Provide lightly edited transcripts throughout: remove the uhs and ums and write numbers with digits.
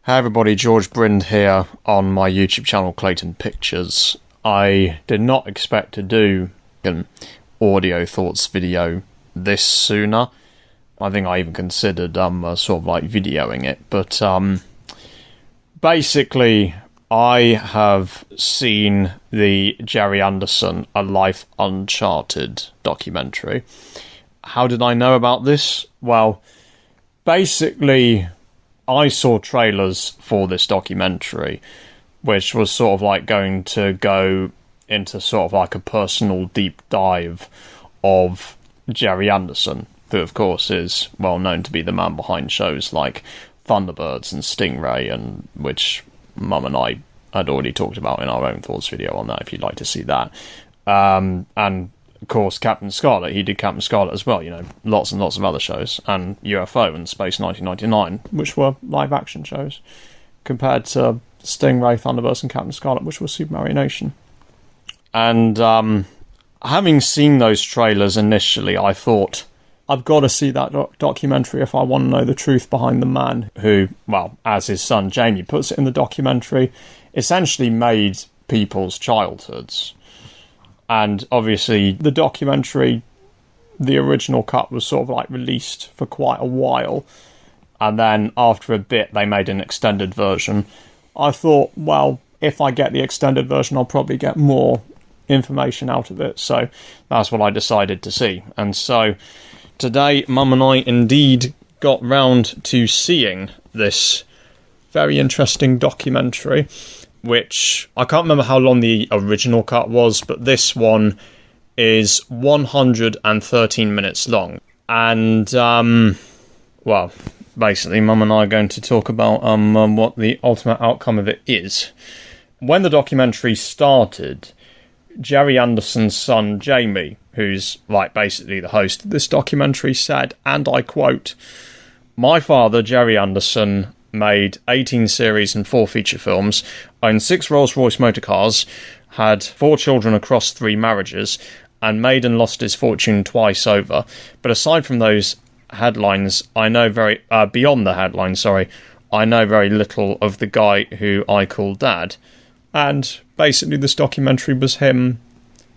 Hey everybody, George Brind here on my YouTube channel Clayton Pictures. I did not expect to do an audio thoughts video this sooner. I think I even considered sort of like videoing it, but basically I have seen the Gerry Anderson A Life Uncharted documentary. How did I know about this? Well, basically I saw trailers for this documentary, which was sort of like going to go into sort of like a personal deep dive of Gerry Anderson, who of course is well known to be the man behind shows like Thunderbirds and Stingray, and which Mum and I had already talked about in our own thoughts video on that, if you'd like to see that. And of course, Captain Scarlet, he did Captain Scarlet as well, you know, lots and lots of other shows, and UFO and Space 1999, which were live action shows, compared to Stingray, Thunderbirds and Captain Scarlet, which was Super Mario Nation. And having seen those trailers initially, I thought, I've got to see that documentary if I want to know the truth behind the man who, well, as his son Jamie puts it in the documentary, essentially made people's childhoods. And obviously the documentary, the original cut, was sort of like released for quite a while. And then after a bit, they made an extended version. I thought, well, if I get the extended version, I'll probably get more information out of it. So that's what I decided to see. And so today, Mum and I indeed got round to seeing this very interesting documentary, which I can't remember how long the original cut was, but this one is 113 minutes long. And, well, basically, Mum and I are going to talk about what the ultimate outcome of it is. When the documentary started, Gerry Anderson's son, Jamie, who's, like, basically the host of this documentary, said, and I quote, "My father, Gerry Anderson, made 18 series and 4 feature films, owned 6 Rolls-Royce motor cars, had 4 children across 3 marriages, and made and lost his fortune twice over. But aside from those headlines, I know beyond the headlines, I know very little of the guy who I call Dad." And basically this documentary was him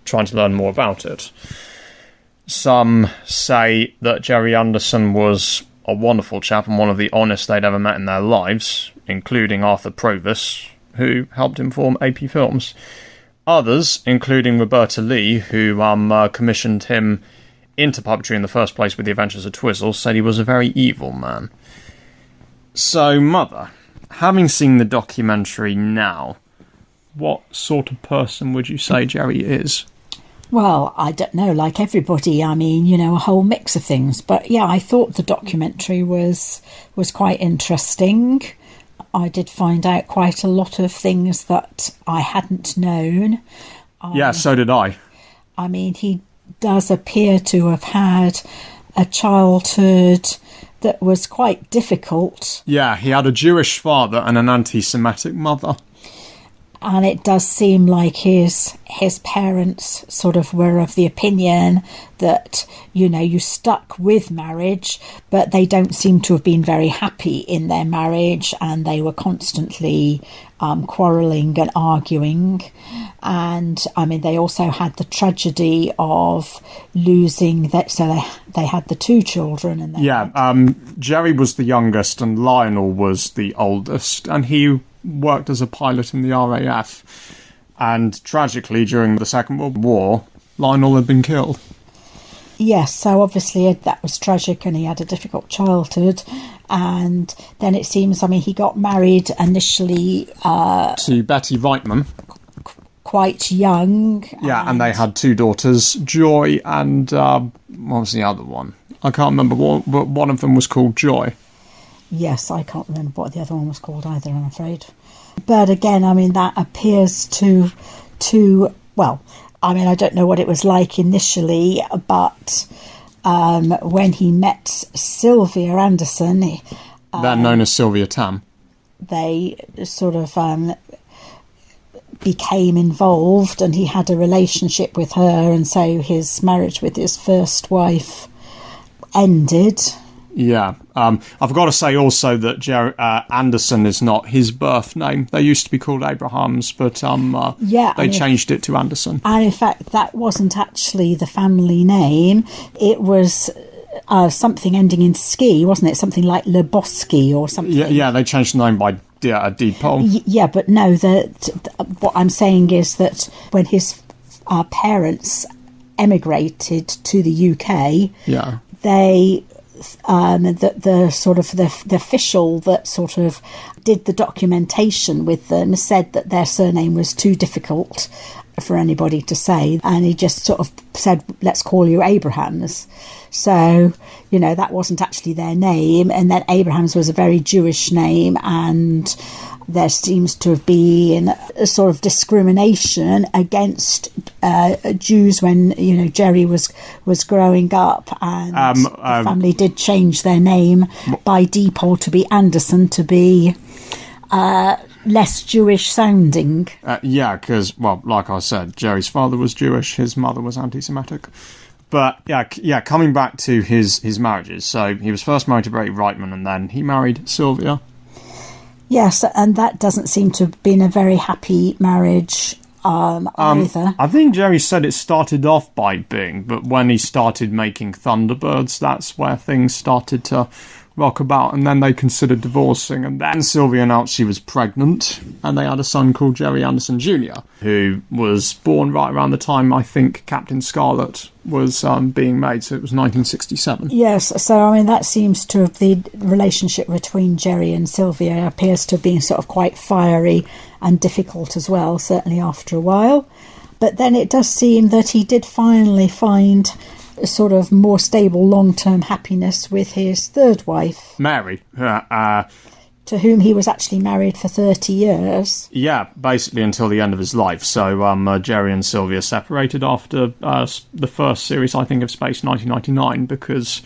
trying to learn more about it. Some say that Gerry Anderson was a wonderful chap and one of the honest they'd ever met in their lives, including Arthur Provis, who helped him form AP Films. Others, including Roberta Lee, who commissioned him into puppetry in the first place with The Adventures of Twizzle, said he was a very evil man. So, Mother, having seen the documentary now, what sort of person would you say Gerry is? Well, I don't know, like everybody, I mean, you know, a whole mix of things. But yeah, I thought the documentary was quite interesting. I did find out quite a lot of things that I hadn't known. Yeah, so did I. I mean, he does appear to have had a childhood that was quite difficult. Yeah, he had a Jewish father and an anti-Semitic mother. And it does seem like his parents sort of were of the opinion that, you know, you stuck with marriage, but they don't seem to have been very happy in their marriage, and they were constantly quarrelling and arguing. And, I mean, they also had the tragedy of losing that, so they had the 2 children. And Gerry was the youngest and Lionel was the oldest, and he worked as a pilot in the RAF, and tragically during the Second World War Lionel had been killed. Yes, so obviously that was tragic and he had a difficult childhood. And then it seems, I mean, he got married initially to Betty Reitman, quite young. Yeah, and they had 2 daughters, Joy and what was the other one? I can't remember, but one of them was called Joy. Yes, I can't remember what the other one was called either, I'm afraid. But again, I mean, that appears to well, I mean, I don't know what it was like initially, but when he met Sylvia Anderson... They're known as Sylvia Tam. They sort of became involved, and he had a relationship with her, and so his marriage with his first wife ended Yeah. I've got to say also that Anderson is not his birth name. They used to be called Abrahams, but they changed it to Anderson. And in fact, that wasn't actually the family name. It was something ending in ski, wasn't it? Something like Lebowski or something. Yeah, they changed the name by Deed-Poll. Yeah, but no, what I'm saying is that when his parents emigrated to the UK, they... the official that sort of did the documentation with them said that their surname was too difficult for anybody to say, and he just sort of said, let's call you Abrahams. So, that wasn't actually their name, and then Abrahams was a very Jewish name, and there seems to have been a sort of discrimination against Jews when Gerry was growing up, and the family did change their name by default to be Anderson, to be less Jewish sounding. Because, like I said, Gerry's father was Jewish, his mother was anti-Semitic. But coming back to his marriages, so he was first married to Brady Reitman, and then he married Sylvia. Yes, and that doesn't seem to have been a very happy marriage either. I think Gerry said it started off by being, but when he started making Thunderbirds, that's where things started to rock about, and then they considered divorcing, and then Sylvia announced she was pregnant, and they had a son called Gerry Anderson Jr., who was born right around the time, I think, Captain Scarlet was being made, so it was 1967. Yes, so that seems to have, the relationship between Gerry and Sylvia appears to have been sort of quite fiery and difficult as well, certainly after a while. But then it does seem that he did finally find a sort of more stable long-term happiness with his third wife, Mary, to whom he was actually married for 30 years. Yeah, basically until the end of his life. So Gerry and Sylvia separated after the first series, I think, of Space 1999, because,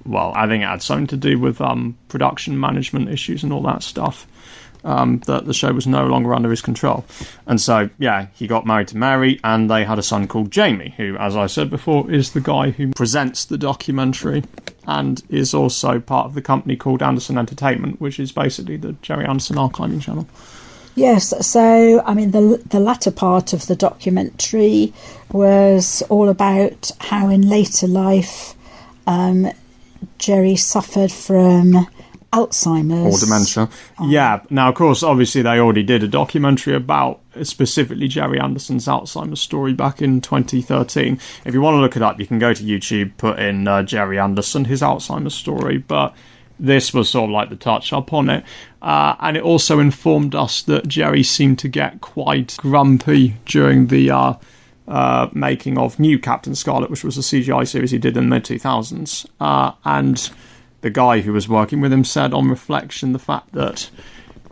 I think it had something to do with production management issues and all that stuff. That the show was no longer under his control. And so, he got married to Mary, and they had a son called Jamie, who, as I said before, is the guy who presents the documentary and is also part of the company called Anderson Entertainment, which is basically the Gerry Anderson archiving channel. Yes, so, the latter part of the documentary was all about how in later life Gerry suffered from Alzheimer's. Or dementia. Yeah. Now, of course, obviously they already did a documentary about specifically Gerry Anderson's Alzheimer's story back in 2013. If you want to look it up, you can go to YouTube, put in Gerry Anderson, his Alzheimer's story, but this was sort of like the touch-up on it. And it also informed us that Gerry seemed to get quite grumpy during the making of New Captain Scarlet, which was a CGI series he did in the mid-2000s. And the guy who was working with him said on reflection the fact that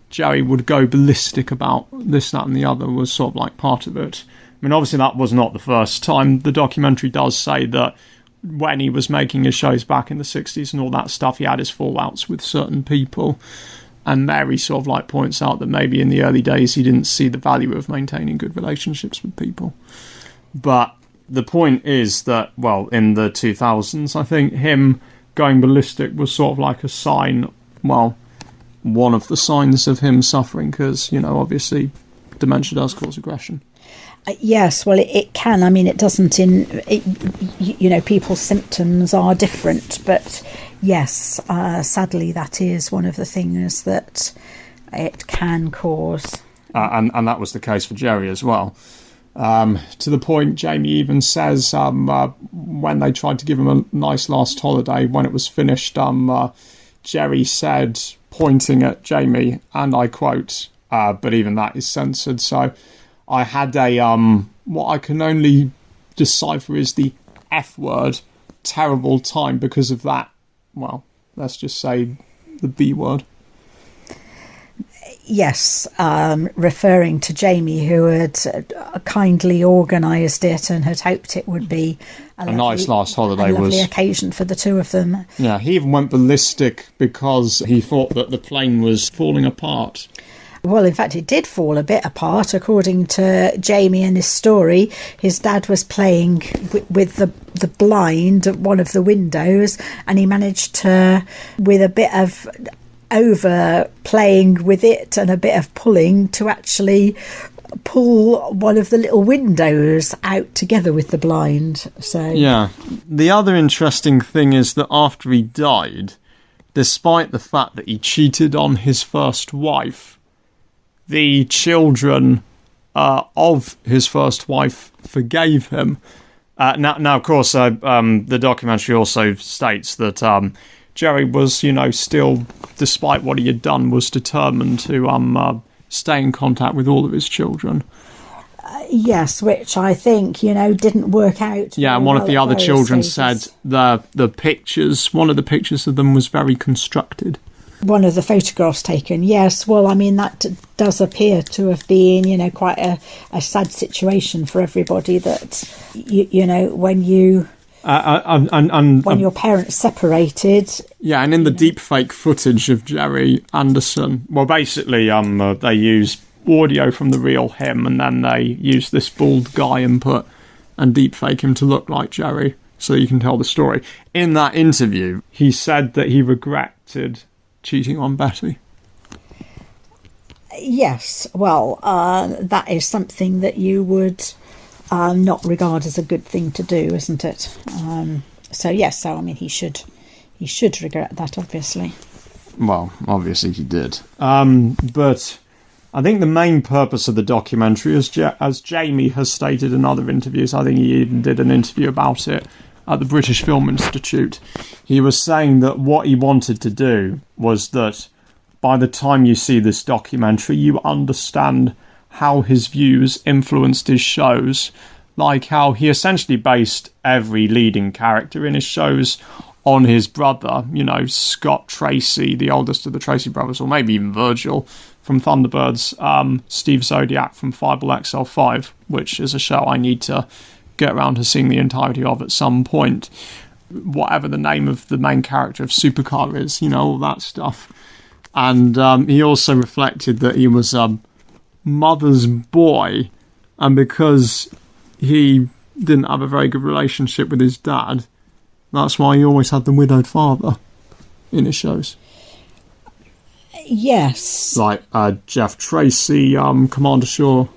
Gerry would go ballistic about this, that and the other was sort of like part of it. Obviously that was not the first time. The documentary does say that when he was making his shows back in the 60s and all that stuff, he had his fallouts with certain people. And Mary sort of like points out that maybe in the early days he didn't see the value of maintaining good relationships with people. But the point is that, in the 2000s, I think him going ballistic was sort of like a sign, one of the signs of him suffering, because, obviously dementia does cause aggression. Yes, it can. It doesn't people's symptoms are different, but yes, sadly that is one of the things that it can cause. And that was the case for Gerry as well. To the point, Jamie even says when they tried to give him a nice last holiday, when it was finished, Gerry said, pointing at Jamie, and I quote, but even that is censored, so I had a, what I can only decipher is the F word, terrible time because of that, let's just say the B word. Yes, referring to Jamie, who had kindly organised it and had hoped it would be a nice last holiday, a lovely occasion for the two of them. Yeah, he even went ballistic because he thought that the plane was falling apart. Well, in fact, it did fall a bit apart. According to Jamie and his story, his dad was playing with the blind at one of the windows, and he managed to, with a bit of over playing with it and a bit of pulling, to actually pull one of the little windows out together with the blind. So yeah. The other interesting thing is that after he died, despite the fact that he cheated on his first wife, the children of his first wife forgave him. Now, of course, the documentary also states that Gerry was, still, despite what he had done, was determined to stay in contact with all of his children. Yes, which I think, didn't work out. Yeah, and one of the other children said the pictures, one of the pictures of them was very constructed. One of the photographs taken, yes. Well, that does appear to have been, quite a sad situation for everybody, that, when you... when your parents separated. Yeah, and in the deepfake footage of Gerry Anderson, well, basically, they use audio from the real him, and then they use this bald guy and deepfake him to look like Gerry, so you can tell the story. In that interview, he said that he regretted cheating on Betty. Yes, well, that is something that you would not regard as a good thing to do, isn't it? He should regret that, obviously. Well, obviously he did. But I think the main purpose of the documentary, as Jamie has stated in other interviews, I think he even did an interview about it at the British Film Institute, he was saying that what he wanted to do was that by the time you see this documentary, you understand how his views influenced his shows, like how he essentially based every leading character in his shows on his brother, Scott Tracy, the oldest of the Tracy brothers, or maybe even Virgil from Thunderbirds, Steve Zodiac from Fireball XL5, which is a show I need to get around to seeing the entirety of at some point. Whatever the name of the main character of Supercar is, all that stuff. And he also reflected that he was a mother's boy, and because he didn't have a very good relationship with his dad, that's why he always had the widowed father in his shows. Yes. Like Jeff Tracy, Commander Shaw,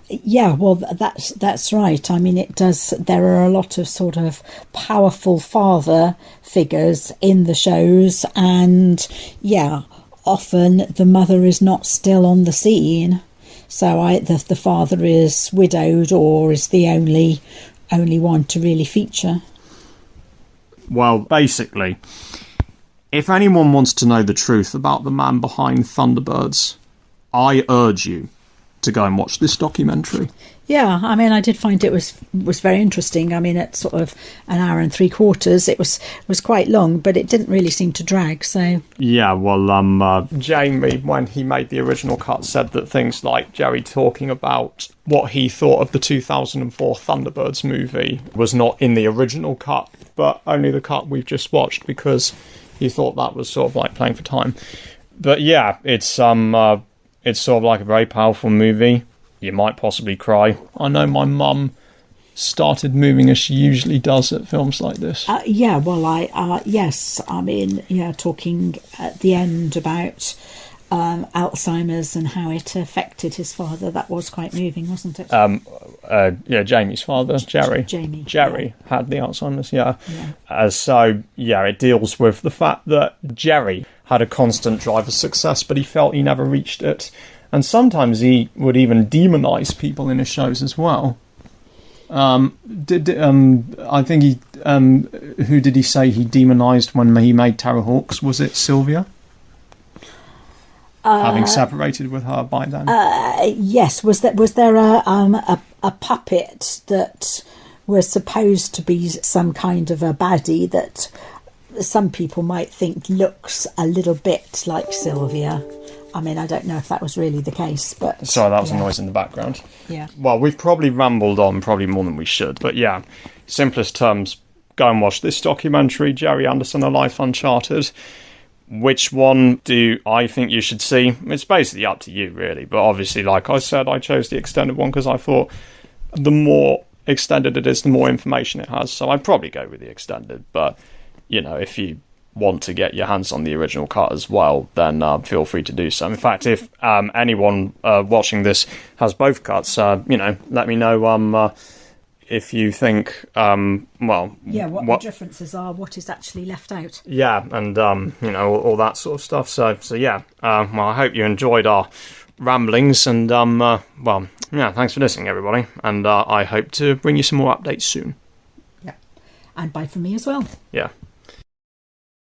Yeah, well, that's right. It does. There are a lot of sort of powerful father figures in the shows, and often the mother is not still on the scene, so the father is widowed or is the only one to really feature. Well, basically, if anyone wants to know the truth about the man behind Thunderbirds, I urge you to go and watch this documentary. Yeah, I did find it was very interesting. It's sort of an hour and 3/4. It was quite long, but it didn't really seem to drag. So yeah, well, Jamie, when he made the original cut, said that things like Gerry talking about what he thought of the 2004 Thunderbirds movie was not in the original cut, but only the cut we've just watched, because he thought that was sort of like playing for time. But yeah, it's sort of like a very powerful movie. You might possibly cry. I know my mum started moving as she usually does at films like this. Talking at the end about Alzheimer's and how it affected his father, that was quite moving, wasn't it? Jamie's father, Gerry. Gerry had the Alzheimer's, it deals with the fact that Gerry had a constant drive of success, but he felt he never reached it. And sometimes he would even demonise people in his shows as well. I think he... who did he say he demonised when he made Terrorhawks? Was it Sylvia? Having separated with her by then? Yes. Was there a puppet that was supposed to be some kind of a baddie that some people might think looks a little bit like Sylvia? I don't know if that was really the case, but... Sorry, that was a noise in the background. Yeah. Well, we've probably rambled on probably more than we should, but yeah, simplest terms, go and watch this documentary, Gerry Anderson, A Life Uncharted. Which one do I think you should see? It's basically up to you, really. But obviously, like I said, I chose the extended one because I thought the more extended it is, the more information it has. So I'd probably go with the extended. But, you know, if you want to get your hands on the original cut as well, then feel free to do so. In fact, if anyone watching this has both cuts, you know, let me know if you think, what the differences are, what is actually left out. Yeah, and, you know, all that sort of stuff. So yeah, well, I hope you enjoyed our ramblings, and, thanks for listening, everybody, and I hope to bring you some more updates soon. Yeah, and bye from me as well. Yeah.